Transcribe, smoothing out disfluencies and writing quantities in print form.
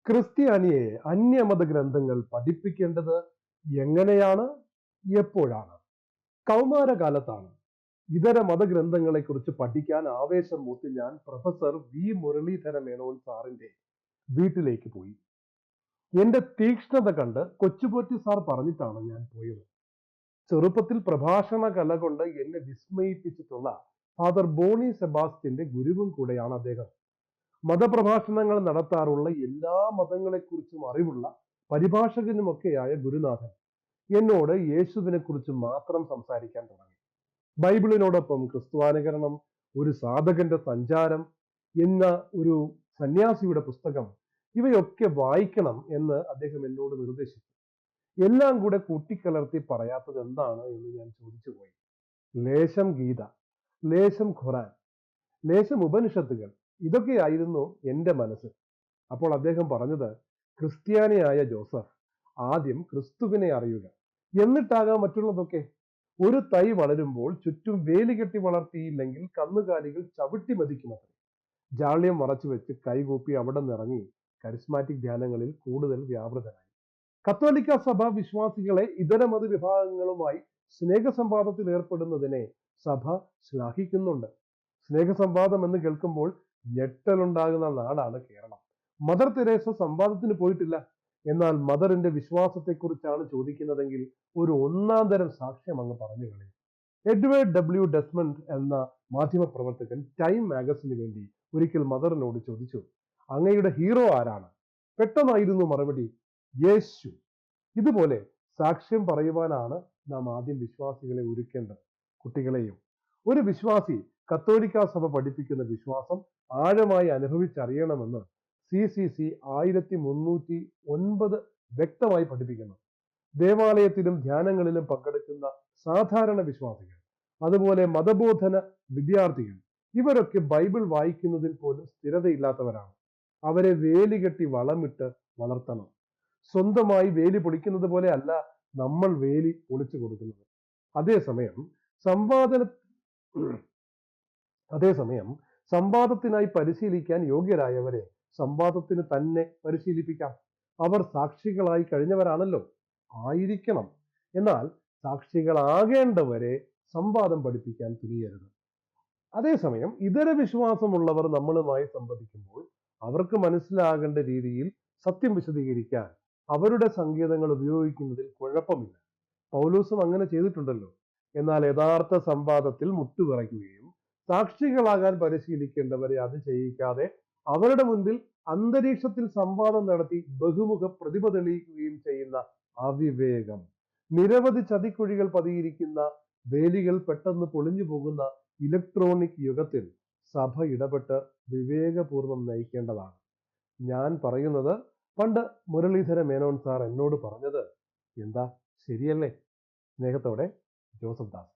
ക്രിസ്ത്യാനിയെ അന്യമത ഗ്രന്ഥങ്ങൾ പഠിപ്പിക്കേണ്ടത് എങ്ങനെയാണ്, എപ്പോഴാണ്? കൗമാരകാലത്താണ് ഇതര മതഗ്രന്ഥങ്ങളെക്കുറിച്ച് പഠിക്കാൻ ആവേശം മൂത്ത് ഞാൻ പ്രൊഫസർ വി മുരളീധര മേനോൻ സാറിന്റെ വീട്ടിലേക്ക് പോയി. എന്റെ തീക്ഷ്ണത കണ്ട് കൊച്ചുപോറ്റി സാർ പറഞ്ഞിട്ടാണ് ഞാൻ പോയത്. ചെറുപ്പത്തിൽ പ്രഭാഷണ കല കൊണ്ട് എന്നെ വിസ്മയിപ്പിച്ചിട്ടുള്ള ഫാദർ ബോണി സെബാസ്റ്റ്യന്റെ ഗുരുവും കൂടെയാണ് അദ്ദേഹം. മതപ്രഭാഷണങ്ങൾ നടത്താറുള്ള എല്ലാ മതങ്ങളെക്കുറിച്ചും അറിവുള്ള പരിഭാഷകനുമൊക്കെയായ ഗുരുനാഥൻ എന്നോട് യേശുവിനെ കുറിച്ച് മാത്രം സംസാരിക്കാൻ തുടങ്ങി. ബൈബിളിനോടൊപ്പം ക്രിസ്തുവാനുകരണം, ഒരു സാധകന്റെ സഞ്ചാരം എന്ന ഒരു സന്യാസിയുടെ പുസ്തകം, ഇവയൊക്കെ വായിക്കണം എന്ന് അദ്ദേഹം എന്നോട് നിർദ്ദേശിച്ചു. എല്ലാം കൂടെ കൂട്ടിക്കലർത്തി പറയാത്തത് എന്താണ് എന്ന് ഞാൻ ചോദിച്ചുപോയി. ലേശം ഗീത, ലേശം ഖുറാൻ, ലേശം ഉപനിഷത്തുകൾ, ഇതൊക്കെയായിരുന്നു എൻ്റെ മനസ്സ്. അപ്പോൾ അദ്ദേഹം പറഞ്ഞത്, ക്രിസ്ത്യാനിയായ ജോസഫ്, ആദ്യം ക്രിസ്തുവിനെ അറിയുക, എന്നിട്ടാകാം മറ്റുള്ളതൊക്കെ. ഒരു തൈ വളരുമ്പോൾ ചുറ്റും വേലി കെട്ടി വളർത്തിയില്ലെങ്കിൽ കന്നുകാലികൾ ചവിട്ടി മതിക്കുമത്രേ. ജാള്യം മറച്ചു വെച്ച് കൈകൂപ്പി അവിടെ നിറങ്ങി കരിസ്മാറ്റിക് ധ്യാനങ്ങളിൽ കൂടുതൽ വ്യാപൃതനായി. കത്തോലിക്ക സഭ വിശ്വാസികളെ ഇതര മതവിഭാഗങ്ങളുമായി സ്നേഹസംവാദത്തിൽ ഏർപ്പെടുന്നതിനെ സഭ ശ്ലാഘിക്കുന്നുണ്ട്. സ്നേഹസംവാദം എന്ന് കേൾക്കുമ്പോൾ ഞെട്ടലുണ്ടാകുന്ന നാടാണ് കേരളം. മദർ തെരേസ സംവാദത്തിന് പോയിട്ടില്ല. എന്നാൽ മദറിന്റെ വിശ്വാസത്തെക്കുറിച്ചാണ് ചോദിക്കുന്നതെങ്കിൽ ഒരു ഒന്നാം തരം സാക്ഷ്യം അങ്ങ് പറഞ്ഞു കളയും. എഡ്വേർഡ് ഡബ്ല്യു ഡെസ്മണ്ട് എന്ന മാധ്യമപ്രവർത്തകൻ ടൈം മാഗസിന് വേണ്ടി ഒരിക്കൽ മദറിനോട് ചോദിച്ചു, അങ്ങയുടെ ഹീറോ ആരാണ്? പെട്ടെന്നായിരുന്നു മറുപടി, യേശു. ഇതുപോലെ സാക്ഷ്യം പറയുവാനാണ് നാം ആദ്യം വിശ്വാസികളെ ഒരുക്കേണ്ടത്, കുട്ടികളെയും. ഒരു വിശ്വാസി കത്തോലിക്ക സഭ പഠിപ്പിക്കുന്ന വിശ്വാസം ആഴമായി അനുഭവിച്ചറിയണമെന്ന് CCC 1309 വ്യക്തമായി പഠിപ്പിക്കുന്നു. ദേവാലയത്തിലും ധ്യാനങ്ങളിലും പങ്കെടുക്കുന്ന സാധാരണ വിശ്വാസികൾ, അതുപോലെ മതബോധന വിദ്യാർത്ഥികൾ, ഇവരൊക്കെ ബൈബിൾ വായിക്കുന്നതിൽ പോലും സ്ഥിരതയില്ലാത്തവരാണ്. അവരെ വേലി കെട്ടി വളമിട്ട് വളർത്തണം. സ്വന്തമായി വേലി പൊളിക്കുന്നത് പോലെ അല്ല നമ്മൾ വേലി പൊളിച്ചു കൊടുക്കുന്നത്. അതേസമയം സംവാദത്തിനായി പരിശീലിക്കാൻ യോഗ്യരായവരെ സംവാദത്തിന് തന്നെ പരിശീലിപ്പിക്കാം. അവർ സാക്ഷികളായി കഴിഞ്ഞവരാണല്ലോ, ആയിരിക്കണം. എന്നാൽ സാക്ഷികളാകേണ്ടവരെ സംവാദം പഠിപ്പിക്കാൻ തുനിയരുത്. അതേസമയം ഇതര വിശ്വാസമുള്ളവർ നമ്മളുമായി സംവദിക്കുമ്പോൾ അവർക്ക് മനസ്സിലാകേണ്ട രീതിയിൽ സത്യം വിശദീകരിക്കാൻ അവരുടെ സങ്കേതങ്ങൾ ഉപയോഗിക്കുന്നതിൽ കുഴപ്പമില്ല. പൗലോസും അങ്ങനെ ചെയ്തിട്ടുണ്ടല്ലോ. എന്നാൽ യഥാർത്ഥ സംവാദത്തിൽ മുട്ടുവിറയ്ക്കുകയും സാക്ഷികളാകാൻ പരിശീലിക്കേണ്ടവരെ അത് ചെയ്യിക്കാതെ അവരുടെ മുൻപിൽ അന്തരീക്ഷത്തിൽ സംവാദം നടത്തി ബഹുമുഖ പ്രതിഭ തെളിയിക്കുകയും ചെയ്യുന്ന അവിവേകം, നിരവധി ചതിക്കുഴികൾ പതിയിരിക്കുന്ന വേലികൾ പെട്ടെന്ന് പൊളിഞ്ഞു പോകുന്ന ഇലക്ട്രോണിക് യുഗത്തിൽ സഭ ഇടപെട്ട് വിവേകപൂർവം നയിക്കേണ്ടതാണ്. ഞാൻ പറയുന്നത് പണ്ട് മുരളീധര മേനോൻ സാർ എന്നോട് പറഞ്ഞത് എന്താ ശരിയല്ലേ? സ്നേഹത്തോടെ, ജോസഫ് ദാസ്.